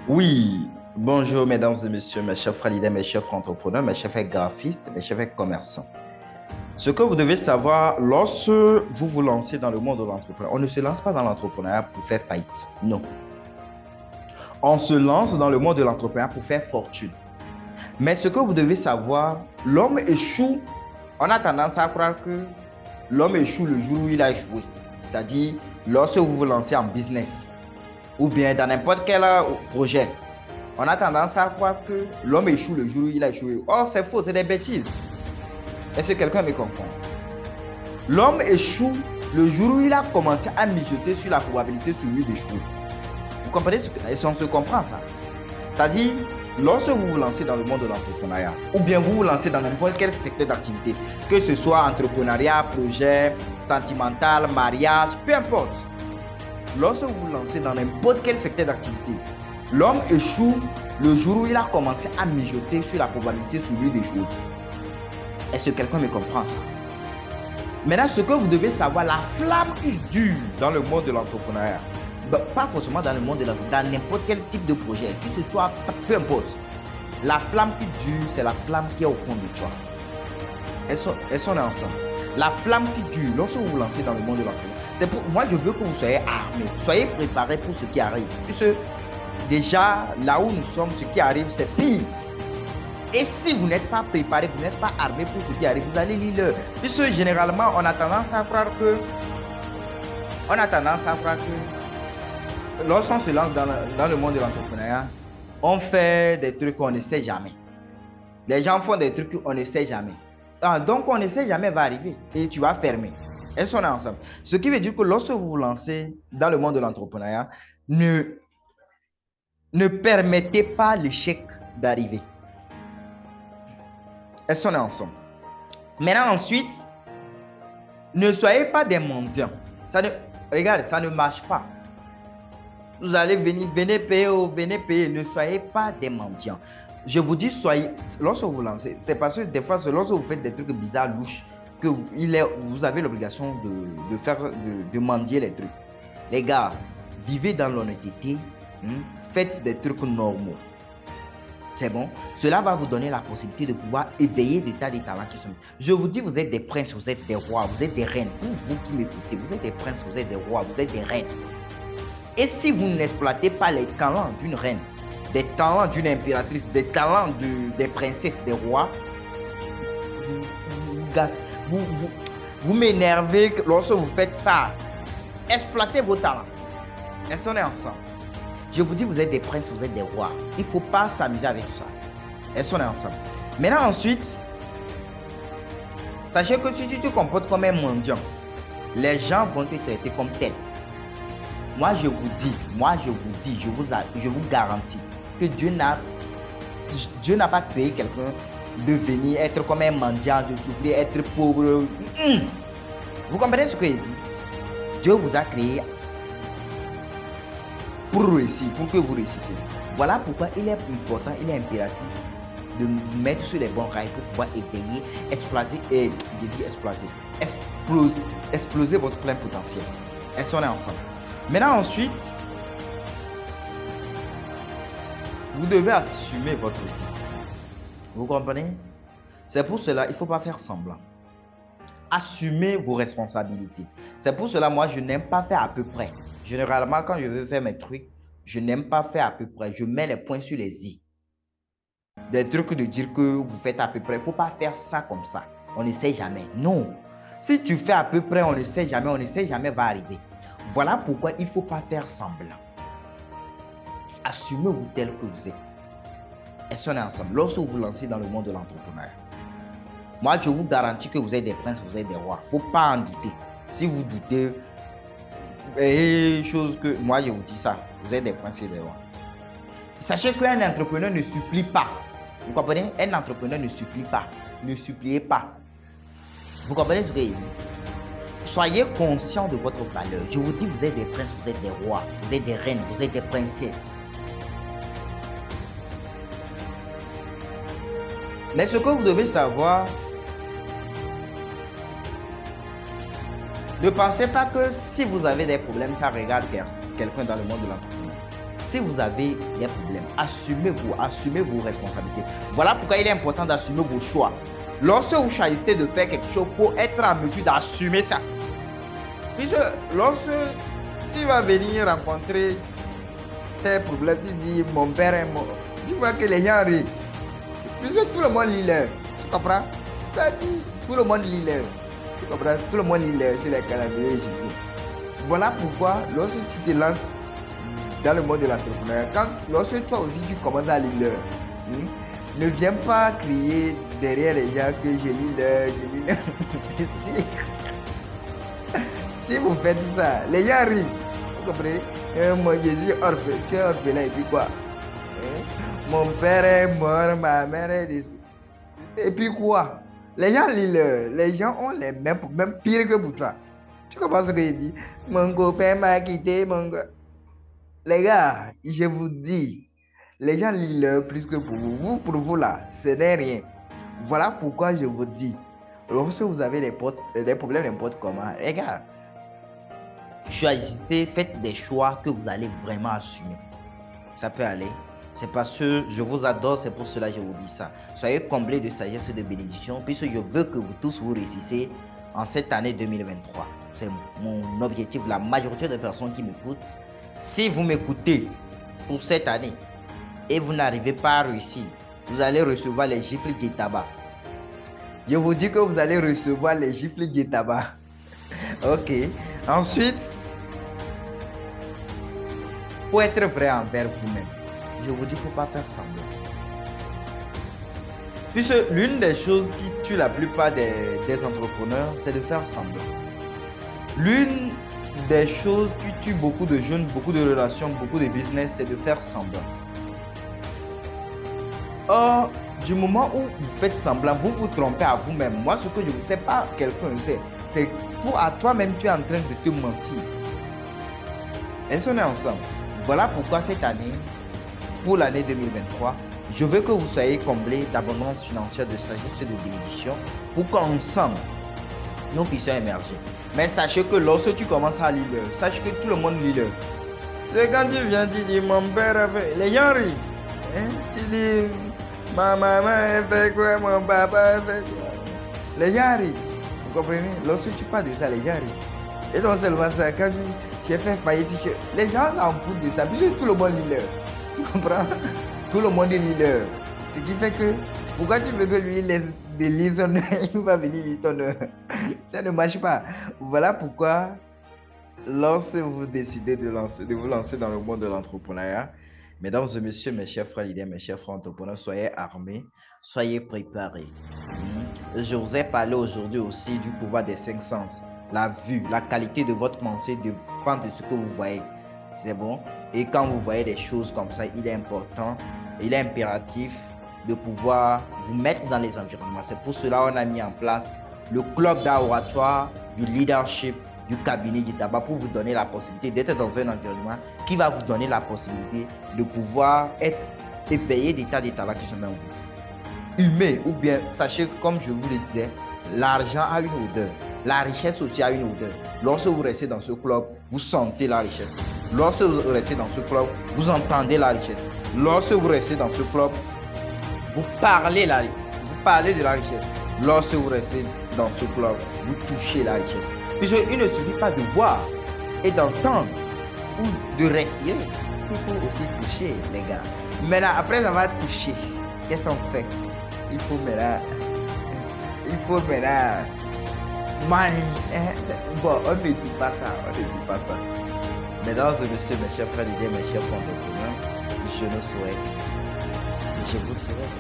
Oui, bonjour mesdames et messieurs, mes chers frères leaders, mes chers entrepreneurs, mes chers graphistes, mes chers commerçants. Ce que vous devez savoir, lorsque vous vous lancez dans le monde de l'entrepreneuriat, on ne se lance pas dans l'entrepreneuriat pour faire faillite. Non. On se lance dans le monde de l'entrepreneuriat pour faire fortune. Mais ce que vous devez savoir, l'homme échoue. On a tendance à croire que l'homme échoue le jour où il a échoué. C'est-à-dire, lorsque vous vous lancez en business ou bien dans n'importe quel projet, on a tendance à croire que l'homme échoue le jour où il a échoué. Or, c'est faux, c'est des bêtises. Est-ce que quelqu'un me comprend? L'homme échoue le jour où il a commencé à mijoter sur la probabilité sur lui d'échouer. Vous comprenez est-ce qu'on se comprend ça? C'est-à-dire, lorsque vous vous lancez dans le monde de l'entrepreneuriat, ou bien vous vous lancez dans n'importe quel secteur d'activité, que ce soit entrepreneuriat, projet, sentimental, mariage, peu importe. Lorsque vous vous lancez dans n'importe quel secteur d'activité, l'homme échoue le jour où il a commencé à mijoter sur la probabilité sur lui d'échouer. Est-ce que quelqu'un me comprend ça? Maintenant, ce que vous devez savoir, la flamme qui dure dans le monde de l'entrepreneuriat, pas forcément dans le monde de l'entrepreneuriat, dans n'importe quel type de projet, que ce soit, peu importe. La flamme qui dure, c'est la flamme qui est au fond de toi. Elles sont ensemble. La flamme qui dure, lorsque vous vous lancez dans le monde de l'entrepreneuriat, c'est pour moi, je veux que vous soyez armés, soyez préparés pour ce qui arrive. Puisque déjà, là où nous sommes, ce qui arrive, c'est pire. Et si vous n'êtes pas préparé, vous n'êtes pas armé pour ce qui arrive, vous allez lire l'heure. Puisque généralement, on a tendance à croire que lorsqu'on se lance dans le monde de l'entrepreneuriat, on fait des trucs qu'on ne sait jamais. Les gens font des trucs qu'on ne sait jamais. Donc, on ne sait jamais va arriver et tu vas fermer. Elles sont ensemble. Ce qui veut dire que lorsque vous vous lancez dans le monde de l'entrepreneuriat, ne permettez pas l'échec d'arriver. Elles sont ensemble. Maintenant, ensuite, ne soyez pas des mendiants. Regarde, ça ne marche pas. Vous allez venez payer, ne soyez pas des mendiants. Je vous dis, lorsque vous vous lancez, c'est parce que des fois, lorsque vous faites des trucs bizarres, louches, que vous avez l'obligation de mendier les trucs. Les gars, vivez dans l'honnêteté, faites des trucs normaux. C'est bon. Cela va vous donner la possibilité de pouvoir éveiller des tas de talents qui sont. Je vous dis, vous êtes des princes, vous êtes des rois, vous êtes des reines. Pour vous qui m'écoutez, vous êtes des princes, vous êtes des rois, vous êtes des reines. Et si vous n'exploitez pas les talents d'une reine, des talents d'une impératrice, des talents des princesses, des rois, vous m'énervez lorsque vous faites ça. Exploitez vos talents. Elles sont ensemble. Je vous dis, vous êtes des princes, vous êtes des rois. Il ne faut pas s'amuser avec ça. Elles sont ensemble. Maintenant, ensuite, sachez que si tu te comportes comme un mendiant, les gens vont te traiter comme tel. Moi, je vous dis, je vous garantis que Dieu n'a pas créé quelqu'un de venir être comme un mendiant, de souffrir, être pauvre. Vous comprenez ce que je dis? Dieu vous a créé pour réussir, pour que vous réussissiez. Voilà pourquoi il est important, il est impératif de vous mettre sur les bons rails pour pouvoir éveiller, exploser votre plein potentiel. Elles sont là ensemble. Maintenant, ensuite, vous devez assumer votre vie. Vous comprenez? C'est pour cela, il ne faut pas faire semblant. Assumez vos responsabilités. C'est pour cela, moi, je n'aime pas faire à peu près. Généralement, quand je veux faire mes trucs, je n'aime pas faire à peu près. Je mets les points sur les i. Des trucs de dire que vous faites à peu près. Il ne faut pas faire ça comme ça. On ne sait jamais. Non. Si tu fais à peu près, on ne sait jamais va arriver. Voilà pourquoi il ne faut pas faire semblant. Assumez-vous tel que vous êtes. Et sonnez ensemble. Lorsque vous vous lancez dans le monde de l'entrepreneuriat, moi, je vous garantis que vous êtes des princes, vous êtes des rois. Il ne faut pas en douter. Si vous doutez, chose que moi je vous dis ça, vous êtes des princes et des rois. Sachez qu'un entrepreneur ne supplie pas. Vous comprenez? Un entrepreneur ne supplie pas. Ne suppliez pas. Vous comprenez ce que je dis? Soyez conscient de votre valeur. Je vous dis, vous êtes des princes, vous êtes des rois, vous êtes des reines, vous êtes des princesses. Mais ce que vous devez savoir, ne pensez pas que si vous avez des problèmes, ça regarde quelqu'un dans le monde de l'entrepreneuriat. si vous avez des problèmes, assumez vos responsabilités. Voilà pourquoi il est important d'assumer vos choix. Lorsque vous choisissez de faire quelque chose, il faut être en mesure d'assumer ça. Puisque lorsque tu vas venir rencontrer tes problèmes, tu dis mon père est mort, tu vois que les gens rient. Puisque tout le monde lit l'heure. Tu comprends? Ça dit, tout le monde lit l'heure. Tu comprends? Tout le monde lit l'heure sur les calendriers égyptiens. Voilà pourquoi lorsque tu te lances dans le monde de l'entrepreneuriat, lorsque toi aussi tu commences à lire l'heure, ne viens pas crier derrière les gens que je lis l'heure, je lis l'heure. Si vous faites ça, les gens rient. Vous comprenez? Moi je suis orphelin, tu es orphelin et puis quoi? Mon père est mort, ma mère est décédée. Et puis quoi? Les gens lisent l'heure. Les gens ont les mêmes, même pire que pour toi. Tu comprends ce que je dis? Mon copain m'a quitté, mon gars. Les gars, je vous dis, les gens lisent l'heure plus que pour vous. Vous, pour vous là, ce n'est rien. Voilà pourquoi je vous dis, lorsque vous avez des problèmes n'importe comment, les gars, choisissez, faites des choix que vous allez vraiment assumer. Ça peut aller. C'est parce que je vous adore, c'est pour cela que je vous dis ça. Soyez comblés de sagesse et de bénédiction, puisque je veux que vous tous vous réussissiez en cette année 2023. C'est mon objectif, la majorité des personnes qui m'écoutent. Si vous m'écoutez pour cette année et vous n'arrivez pas à réussir, vous allez recevoir les gifles du tabac. Je vous dis que vous allez recevoir les gifles du tabac. Ok. Ensuite, pour être vrai envers vous-même, je vous dis qu'il ne faut pas faire semblant. Puisque l'une des choses qui tue la plupart des entrepreneurs, c'est de faire semblant. L'une des choses qui tue beaucoup de jeunes, beaucoup de relations, beaucoup de business, c'est de faire semblant. Or, du moment où vous faites semblant, vous vous trompez à vous-même. Moi, ce que je ne sais pas, quelqu'un sait, c'est pour à toi-même, tu es en train de te mentir. Est-ce qu'on est ensemble? Voilà pourquoi cette année, pour l'année 2023, je veux que vous soyez comblés d'abondance financière, de sagesse et de bénédiction pour qu'ensemble, nous puissions émerger. Mais sachez que lorsque tu commences à lire l'heure, sache que tout le monde lit l'heure. C'est quand tu viens, tu dis mon père a fait, les gens rient. Tu dis ma maman a fait quoi, mon papa a fait quoi. Les gens rient. Vous comprenez? Lorsque tu parles de ça, les gens rient. Et non seulement ça, quand j'ai fait faillite, les gens s'en foutent de ça, puisque tout le monde lit l'heure. Tu comprends? Tout le monde lit l'heure. Ce qui fait que, pourquoi tu veux que lui lise son heure, il va venir lire ton heure. Ça ne marche pas. Voilà pourquoi, lorsque vous décidez de vous lancer dans le monde de l'entrepreneuriat, mesdames et messieurs, mes chers frères leaders, mes chers frères entrepreneurs, soyez armés, soyez préparés. Je vous ai parlé aujourd'hui aussi du pouvoir des 5 sens. La vue, la qualité de votre pensée dépend de ce que vous voyez. C'est bon? Et quand vous voyez des choses comme ça, il est important, il est impératif de pouvoir vous mettre dans les environnements. C'est pour cela qu'on a mis en place le club d'art oratoire, du leadership, du cabinet du tabac pour vous donner la possibilité d'être dans un environnement qui va vous donner la possibilité de pouvoir être éveillé des tas de talents qui sont en vous. Humain ou bien, sachez comme je vous le disais, l'argent a une odeur, la richesse aussi a une odeur. Lorsque vous restez dans ce club, vous sentez la richesse. Lorsque vous restez dans ce club, vous entendez la richesse. Lorsque vous restez dans ce club, vous parlez de la richesse. Lorsque vous restez dans ce club, vous touchez la richesse. Puisqu'il ne suffit pas de voir et d'entendre ou de respirer. Il faut aussi toucher, les gars. Maintenant, après avoir touché, qu'est-ce qu'on fait? Il faut maintenant bon, on ne dit pas ça. Mesdames et messieurs, mes chers frères leaders, mes chers entrepreneurs, je vous souhaite